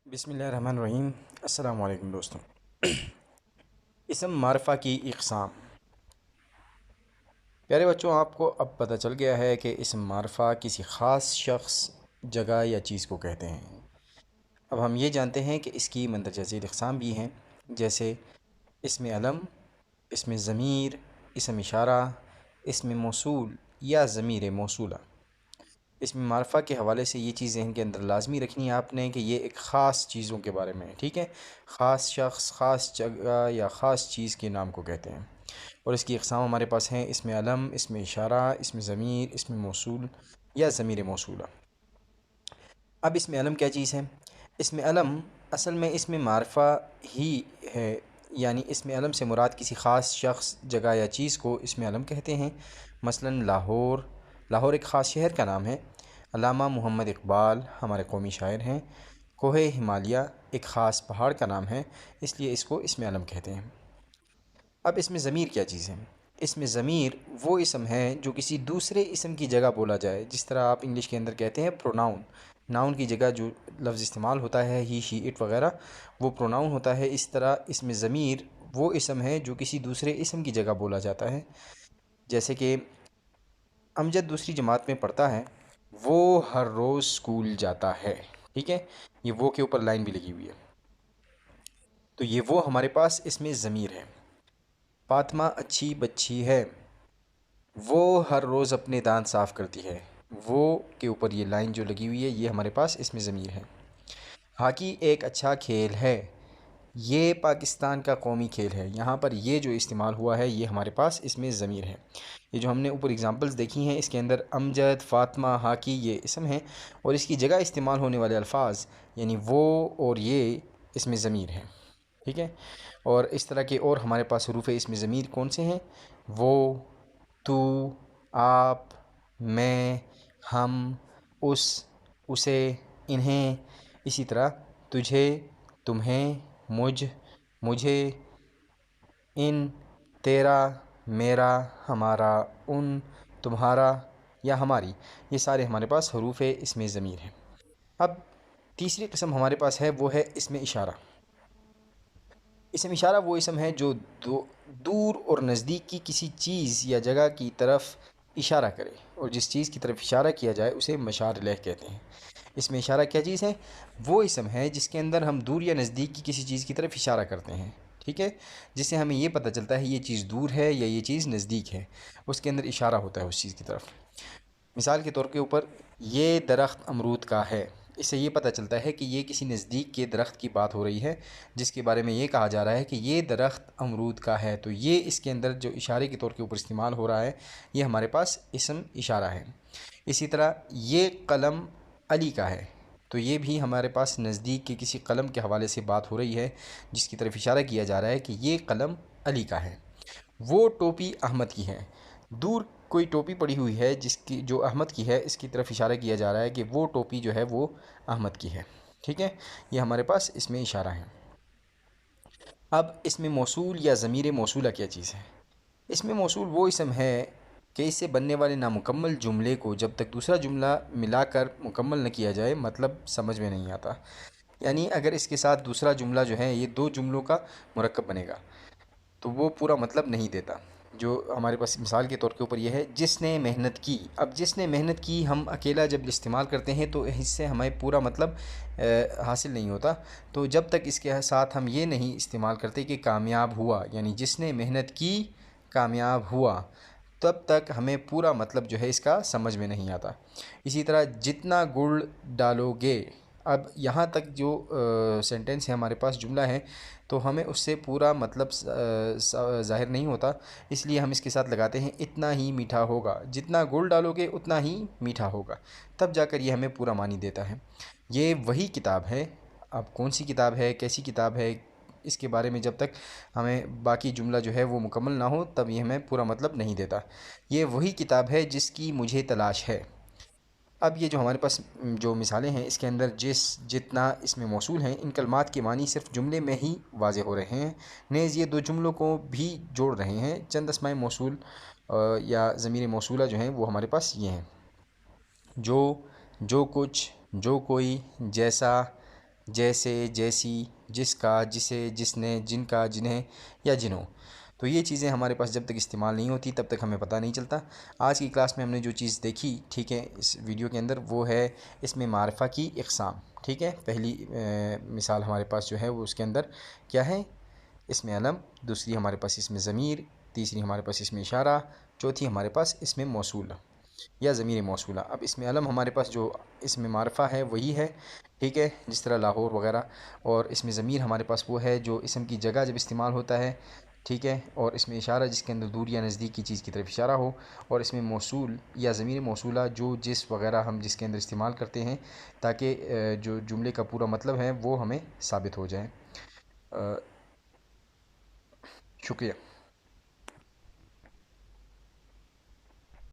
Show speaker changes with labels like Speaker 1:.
Speaker 1: بسم اللہ الرحمن الرحیم۔ السلام علیکم دوستوں۔ اسم معرفہ کی اقسام۔ پیارے بچوں، آپ کو اب پتہ چل گیا ہے کہ اسم معرفہ کسی خاص شخص، جگہ یا چیز کو کہتے ہیں۔ اب ہم یہ جانتے ہیں کہ اس کی مندرجہ ذیل اقسام بھی ہیں، جیسے اسم علم، اسم ضمیر، اسم اشارہ، اسم موصول یا ضمیر موصولہ۔ اسم معرفہ کے حوالے سے یہ چیز ذہن کے اندر لازمی رکھنی ہے آپ نے کہ یہ ایک خاص چیزوں کے بارے میں ہے، ٹھیک ہے؟ خاص شخص، خاص جگہ یا خاص چیز کے نام کو کہتے ہیں، اور اس کی اقسام ہمارے پاس ہیں: اسم علم، اسم اشارہ، اسم ضمیر، اسم موصول یا ضمیر موصولہ۔ اب اسم علم کیا چیز ہے؟ اسم علم اصل میں اسم معرفہ ہی ہے، یعنی اسم علم سے مراد کسی خاص شخص، جگہ یا چیز کو اسم علم کہتے ہیں۔ مثلا لاہور ایک خاص شہر کا نام ہے۔ علامہ محمد اقبال ہمارے قومی شاعر ہیں۔ کوہ ہمالیہ ایک خاص پہاڑ کا نام ہے، اس لیے اس کو اسم علم کہتے ہیں۔ اب اسم ضمیر کیا چیز ہے؟ اسم ضمیر وہ اسم ہے جو کسی دوسرے اسم کی جگہ بولا جائے، جس طرح آپ انگلش کے اندر کہتے ہیں پروناؤن۔ ناؤن کی جگہ جو لفظ استعمال ہوتا ہے، ہی، شی، اٹ وغیرہ، وہ پروناؤن ہوتا ہے۔ اس طرح اسم ضمیر وہ اسم ہے جو کسی دوسرے اسم کی جگہ بولا جاتا ہے، جیسے کہ امجد دوسری جماعت میں پڑھتا ہے، وہ ہر روز اسکول جاتا ہے، ٹھیک ہے؟ یہ وہ کے اوپر لائن بھی لگی ہوئی ہے، تو یہ وہ ہمارے پاس اسم ضمیر ہے۔ فاطمہ اچھی بچی ہے، وہ ہر روز اپنے دانت صاف کرتی ہے، وہ کے اوپر یہ لائن جو لگی ہوئی ہے، یہ ہمارے پاس اسم ضمیر ہے۔ ہاکی ایک اچھا کھیل ہے، یہ پاکستان کا قومی کھیل ہے، یہاں پر یہ جو استعمال ہوا ہے یہ ہمارے پاس اسم ضمیر ہے۔ یہ جو ہم نے اوپر اگزامپلز دیکھی ہیں، اس کے اندر امجد، فاطمہ، ہاکی یہ اسم ہیں، اور اس کی جگہ استعمال ہونے والے الفاظ یعنی وہ اور یہ اسم ضمیر ہیں، ٹھیک ہے؟ اور اس طرح کے اور ہمارے پاس حروف اسم ضمیر کون سے ہیں؟ وہ، تو، آپ، میں، ہم، اس، اسے، انہیں، اسی طرح تجھے، تمہیں، مجھے، ان، تیرا، میرا، ہمارا، ان، تمہارا یا ہماری، یہ سارے ہمارے پاس حروف اسم ضمیر ہیں۔ اب تیسری قسم ہمارے پاس ہے، وہ ہے اسم اشارہ۔ اسم اشارہ وہ اسم ہے جو دور اور نزدیک کی کسی چیز یا جگہ کی طرف اشارہ کرے، اور جس چیز کی طرف اشارہ کیا جائے اسے مشار الیہ کہتے ہیں۔ اسم اشارہ کیا چیز ہے؟ وہ اسم ہے جس کے اندر ہم دور یا نزدیک کی کسی چیز کی طرف اشارہ کرتے ہیں، ٹھیک ہے؟ جس سے ہمیں یہ پتہ چلتا ہے یہ چیز دور ہے یا یہ چیز نزدیک ہے، اس کے اندر اشارہ ہوتا ہے اس چیز کی طرف۔ مثال کے طور کے اوپر، یہ درخت امرود کا ہے، اس سے یہ پتہ چلتا ہے کہ یہ کسی نزدیک کے درخت کی بات ہو رہی ہے، جس کے بارے میں یہ کہا جا رہا ہے کہ یہ درخت امرود کا ہے، تو یہ اس کے اندر جو اشارے کے طور کے اوپر استعمال ہو رہا ہے یہ ہمارے پاس اسم اشارہ ہے۔ اسی طرح یہ قلم علی کا ہے، تو یہ بھی ہمارے پاس نزدیک کے کسی قلم کے حوالے سے بات ہو رہی ہے، جس کی طرف اشارہ کیا جا رہا ہے کہ یہ قلم علی کا ہے۔ وہ ٹوپی احمد کی ہے، دور کوئی ٹوپی پڑی ہوئی ہے جو احمد کی ہے، اس کی طرف اشارہ کیا جا رہا ہے کہ وہ ٹوپی جو ہے وہ احمد کی ہے، ٹھیک ہے؟ یہ ہمارے پاس اسم اشارہ ہے۔ اب اسم موصول یا ضمیر موصولہ کیا چیز ہے؟ اسم موصول وہ اسم ہے کہ اس سے بننے والے نامکمل جملے کو جب تک دوسرا جملہ ملا کر مکمل نہ کیا جائے مطلب سمجھ میں نہیں آتا، یعنی اگر اس کے ساتھ دوسرا جملہ جو ہے یہ دو جملوں کا مرکب بنے گا تو وہ پورا مطلب نہیں دیتا۔ جو ہمارے پاس مثال کے طور کے اوپر یہ ہے، جس نے محنت کی۔ اب جس نے محنت کی ہم اکیلا جب استعمال کرتے ہیں تو اس سے ہمیں پورا مطلب حاصل نہیں ہوتا، تو جب تک اس کے ساتھ ہم یہ نہیں استعمال کرتے کہ کامیاب ہوا، یعنی جس نے محنت کی کامیاب ہوا، تب تک ہمیں پورا مطلب جو ہے اس کا سمجھ میں نہیں آتا۔ اسی طرح جتنا گڑ ڈالو گے، اب یہاں تک جو سینٹنس ہے ہمارے پاس، جملہ ہے، تو ہمیں اس سے پورا مطلب ظاہر نہیں ہوتا، اس لیے ہم اس کے ساتھ لگاتے ہیں اتنا ہی میٹھا ہوگا، جتنا گڑ ڈالو گے اتنا ہی میٹھا ہوگا، تب جا کر یہ ہمیں پورا معنی دیتا ہے۔ یہ وہی کتاب ہے، اب کون سی کتاب ہے، کیسی کتاب ہے، اس کے بارے میں جب تک ہمیں باقی جملہ جو ہے وہ مکمل نہ ہو تب یہ ہمیں پورا مطلب نہیں دیتا۔ یہ وہی کتاب ہے جس کی مجھے تلاش ہے۔ اب یہ جو ہمارے پاس جو مثالیں ہیں، اس کے اندر جس، جتنا اسم موصول ہیں، ان کلمات کے معنی صرف جملے میں ہی واضح ہو رہے ہیں، نیز یہ دو جملوں کو بھی جوڑ رہے ہیں۔ چند اسماء موصول یا ضمیر موصولہ جو ہیں وہ ہمارے پاس یہ ہیں: جو کچھ، جو کوئی، جیسا، جیسے، جیسی، جس کا، جسے، جس نے، جن کا، جنہیں یا جنہوں۔ تو یہ چیزیں ہمارے پاس جب تک استعمال نہیں ہوتی تب تک ہمیں پتہ نہیں چلتا۔ آج کی کلاس میں ہم نے جو چیز دیکھی، ٹھیک ہے، اس ویڈیو کے اندر، وہ ہے اس میں معرفہ کی اقسام۔ ٹھیک ہے، پہلی مثال ہمارے پاس جو ہے وہ اس کے اندر کیا ہے؟ اس میں علم، دوسری ہمارے پاس اس میں ضمیر، تیسری ہمارے پاس اس میں اشارہ، چوتھی ہمارے پاس اس میں موصول یا ضمیر موصولہ۔ اب اس میں علم ہمارے پاس جو اس میں معرفہ ہے وہی ہے، ٹھیک ہے، جس طرح لاہور وغیرہ، اور اس میں ضمیر ہمارے پاس وہ ہے جو اسم کی جگہ جب استعمال ہوتا ہے، ٹھیک ہے، اور اس میں اشارہ جس کے اندر دور یا نزدیک کی چیز کی طرف اشارہ ہو، اور اس میں موصول یا ضمیر موصولہ جو جس وغیرہ ہم جس کے اندر استعمال کرتے ہیں تاکہ جو جملے کا پورا مطلب ہے وہ ہمیں ثابت ہو جائے۔ شکریہ۔